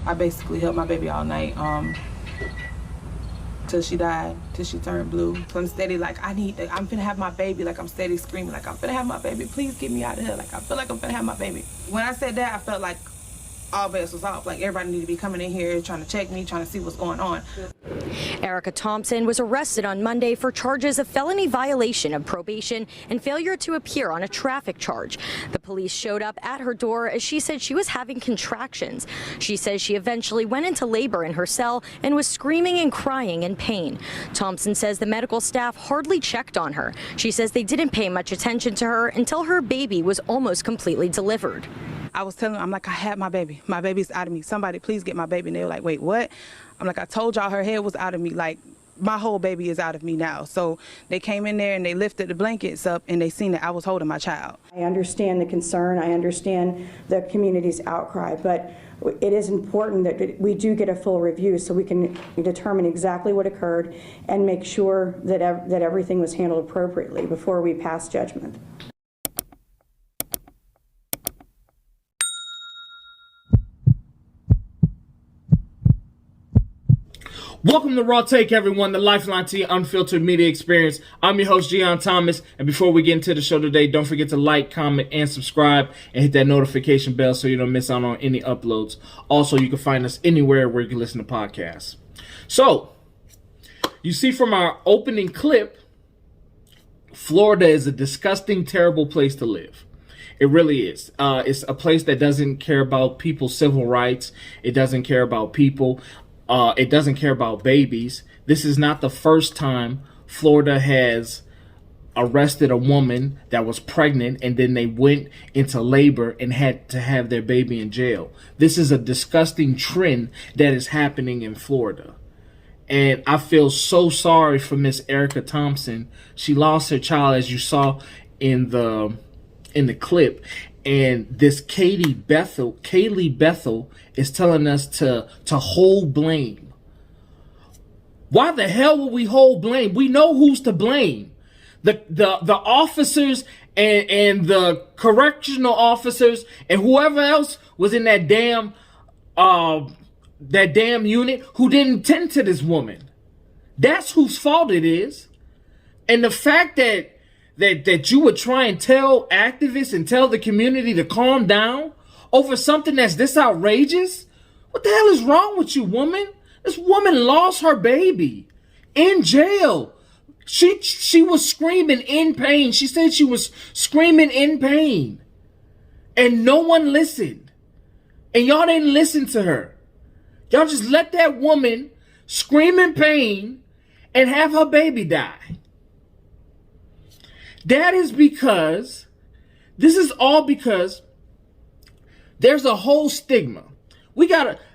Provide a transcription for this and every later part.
I basically held my baby all night till she died, till she turned blue. So I'm steady like, I'm finna have my baby. Like, I'm steady screaming like, I'm finna have my baby. Please get me out of here. Like, I feel like I'm finna have my baby. When I said that, I felt like all bets was off. Like, everybody needed to be coming in here trying to check me, trying to see what's going on. Erica Thompson was arrested on Monday for charges of felony violation of probation and failure to appear on a traffic charge. The police showed up at her door as she said she was having contractions. She says she eventually went into labor in her cell and was screaming and crying in pain. Thompson says the medical staff hardly checked on her. She says they didn't pay much attention to her until her baby was almost completely delivered. I was telling them, I'm like, I had my baby. My baby's out of me. Somebody please get my baby. And they were like, wait, what? I'm like, I told y'all her head was out of me. Like, my whole baby is out of me now. So they came in there and they lifted the blankets up and they seen that I was holding my child. I understand the concern. I understand the community's outcry, but it is important that we do get a full review so we can determine exactly what occurred and make sure that everything was handled appropriately before we pass judgment. Welcome to Raw Take, everyone, the lifeline to your unfiltered media experience. I'm your host, Gion Thomas, and before we get into the show today, don't forget to like, comment, and subscribe, and hit that notification bell so you don't miss out on any uploads. Also, you can find us anywhere where you can listen to podcasts. So, you see from our opening clip, Florida is a disgusting, terrible place to live. It really is. It's a place that doesn't care about people's civil rights. It doesn't care about people. It doesn't care about babies. This is not the first time Florida has arrested a woman that was pregnant and then they went into labor and had to have their baby in jail. This is a disgusting trend that is happening in Florida. And I feel so sorry for Miss Erica Thompson. She lost her child, as you saw in the clip. And this Kaylee Bethel is telling us to hold blame. Why the hell would we hold blame? We know who's to blame. The officers and the correctional officers and whoever else was in that damn unit who didn't tend to this woman. That's whose fault it is. And the fact that you would try and tell activists and tell the community to calm down over something that's this outrageous? What the hell is wrong with you, woman? This woman lost her baby in jail. She was screaming in pain. She said she was screaming in pain. And no one listened. And y'all didn't listen to her. Y'all just let that woman scream in pain and have her baby die. That is because, this is all because there's a whole stigma.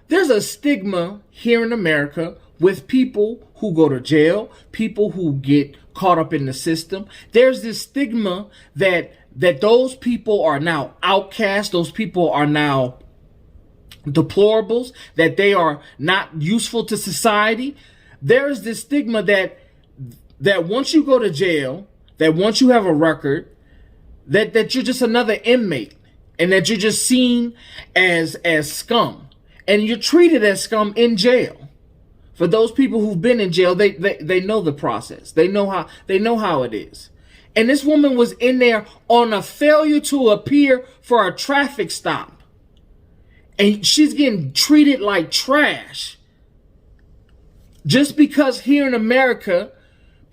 There's a stigma here in America with people who go to jail, people who get caught up in the system. There's this stigma that those people are now outcast, those people are now deplorables, that they are not useful to society. There is this stigma that once you go to jail, that once you have a record, that you're just another inmate and that you're just seen as scum. And you're treated as scum in jail. For those people who've been in jail, they know the process. They know how it is. And this woman was in there on a failure to appear for a traffic stop. And she's getting treated like trash. Just because here in America,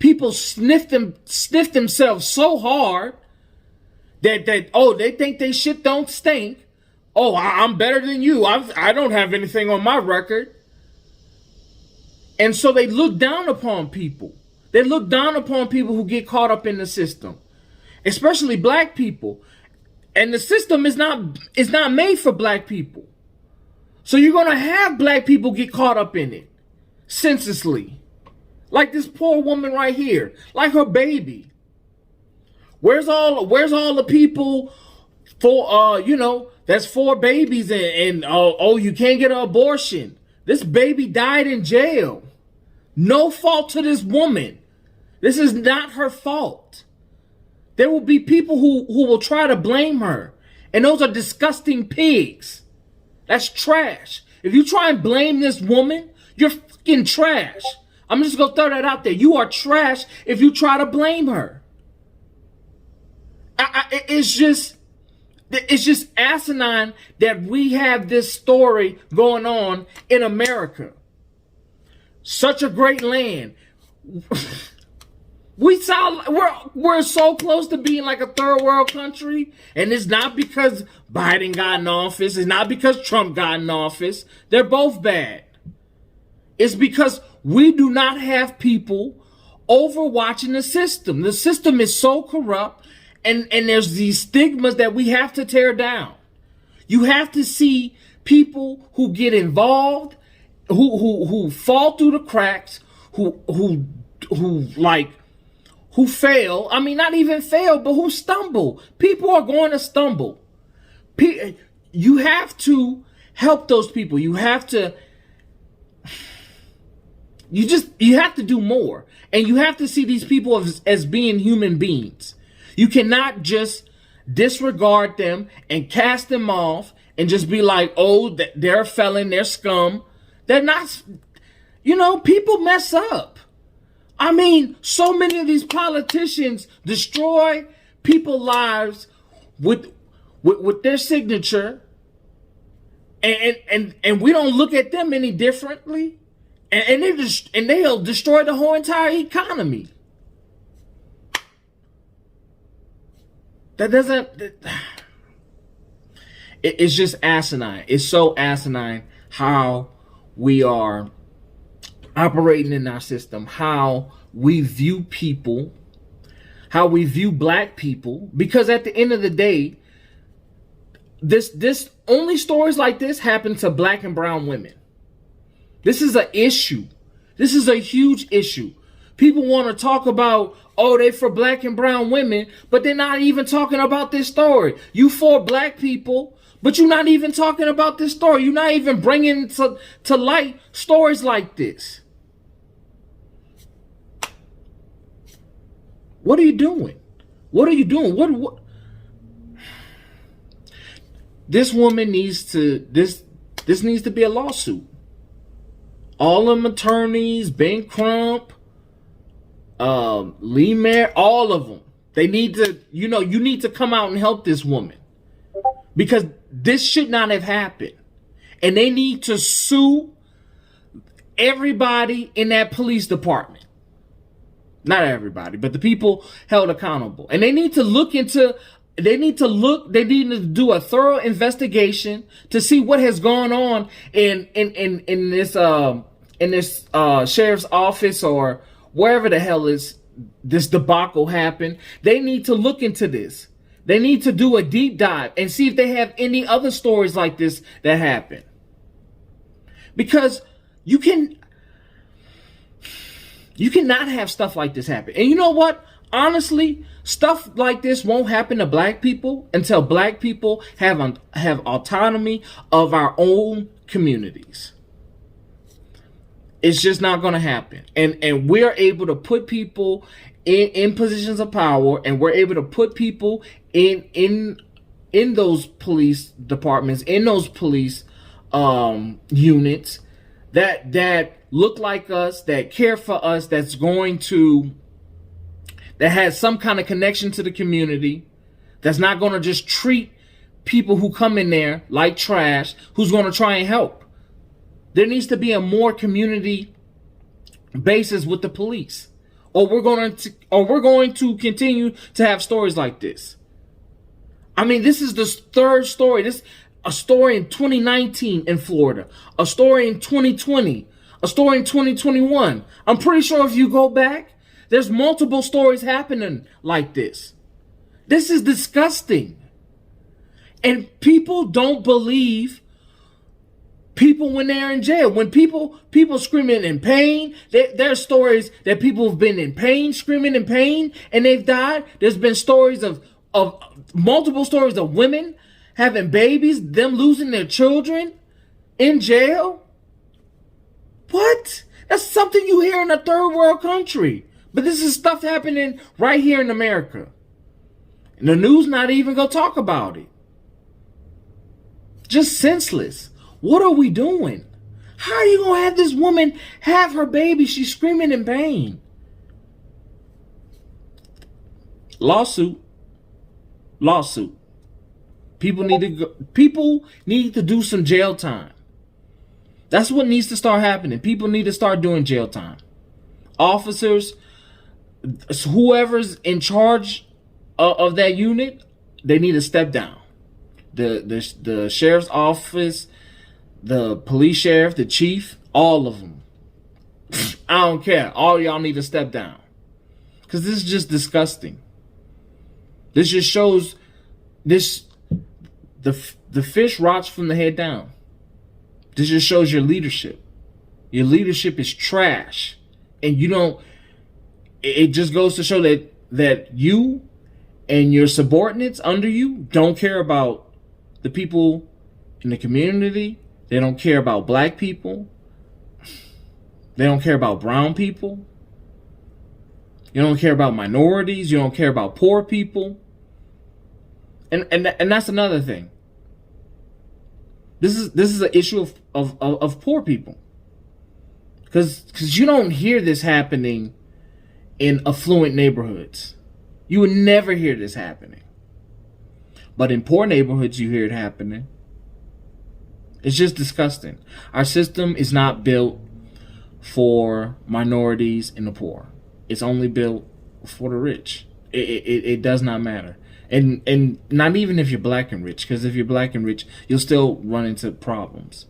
people sniff themselves so hard that they think they shit don't stink. Oh, I'm better than you. I don't have anything on my record. And so they look down upon people. They look down upon people who get caught up in the system, especially black people. And the system is not made for black people. So you're going to have black people get caught up in it senselessly. Like this poor woman right here, like her baby. Where's all the people for that's 4 babies and you can't get an abortion. This baby died in jail. No fault to this woman. This is not her fault. There will be people who will try to blame her. And those are disgusting pigs. That's trash. If you try and blame this woman, you're fucking trash. I'm just gonna throw that out there. You are trash if you try to blame her. It's just asinine that we have this story going on in America. Such a great land. We're so close to being like a third world country, and it's not because Biden got in office. It's not because Trump got in office. They're both bad. It's because we do not have people overwatching the system. The system is so corrupt, and there's these stigmas that we have to tear down. You have to see people who get involved, who fall through the cracks, who fail. I mean, not even fail, but who stumble. People are going to stumble. You have to help those people. You have to do more. And you have to see these people as being human beings. You cannot just disregard them and cast them off and just be like, oh, they're a felon, they're scum. They're not, people mess up. I mean, so many of these politicians destroy people's lives with their signature, and we don't look at them any differently, and they'll destroy the whole entire economy. It's just asinine. It's so asinine how we are operating in our system, how we view people, how we view black people, because at the end of the day, this only stories like this happen to black and brown women. This is an issue. This is a huge issue. People want to talk about, oh, they for black and brown women, but they're not even talking about this story. You for black people, but you're not even talking about this story. You're not even bringing to light stories like this. What are you doing? What are you doing? What? This woman needs to, this needs to be a lawsuit. All them attorneys, Ben Crump, Lee Mayer, all of them. They need to, you need to come out and help this woman. Because this should not have happened. And they need to sue everybody in that police department. Not everybody, but the people held accountable. And they need to they need to do a thorough investigation to see what has gone on in this sheriff's office or wherever the hell this debacle happened. They need to look into this. They need to do a deep dive and see if they have any other stories like this that happen. Because you cannot have stuff like this happen. And you know what? Honestly, stuff like this won't happen to black people until black people have autonomy of our own communities. It's just not going to happen. And we're able to put people in positions of power, and we're able to put people in those police departments, in those police units that look like us, that care for us, that has some kind of connection to the community, that's not going to just treat people who come in there like trash, who's going to try and help. There needs to be a more community basis with the police, or we're going to continue to have stories like this. I mean, this is the third story. A story in 2019 in Florida, a story in 2020, a story in 2021. I'm pretty sure if you go back, there's multiple stories happening like this. This is disgusting. And people don't believe people when they're in jail. When people screaming in pain, there are stories that people have been in pain, screaming in pain, and they've died. There's been stories of multiple stories of women having babies, them losing their children in jail. What? That's something you hear in a third world country. But this is stuff happening right here in America. And the news not even gonna talk about it. Just senseless. What are we doing? How are you going to have this woman have her baby? She's screaming in pain. Lawsuit. People need to do some jail time. That's what needs to start happening. People need to start doing jail time. Officers, whoever's in charge of that unit, they need to step down. The sheriff's office, the police sheriff, the chief, all of them. I don't care. All y'all need to step down. Because this is just disgusting. This just shows the fish rots from the head down. This just shows your leadership. Your leadership is trash. And you don't, it just goes to show that you and your subordinates under you don't care about the people in the community. They don't care about black people. They don't care about brown people. You don't care about minorities. You don't care about poor people. And that's another thing. This is an issue of poor people. Because you don't hear this happening in affluent neighborhoods. You would never hear this happening. But in poor neighborhoods, you hear it happening. It's just disgusting. Our system is not built for minorities and the poor. It's only built for the rich. It does not matter. And not even if you're black and rich, because if you're black and rich, you'll still run into problems.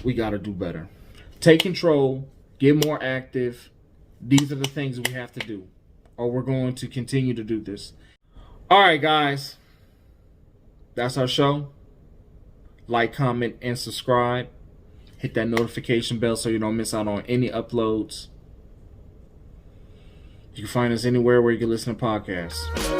We got to do better. Take control. Get more active. These are the things we have to do, or we're going to continue to do this. All right, guys. That's our show. Like, comment, and subscribe. Hit that notification bell so you don't miss out on any uploads. You can find us anywhere where you can listen to podcasts.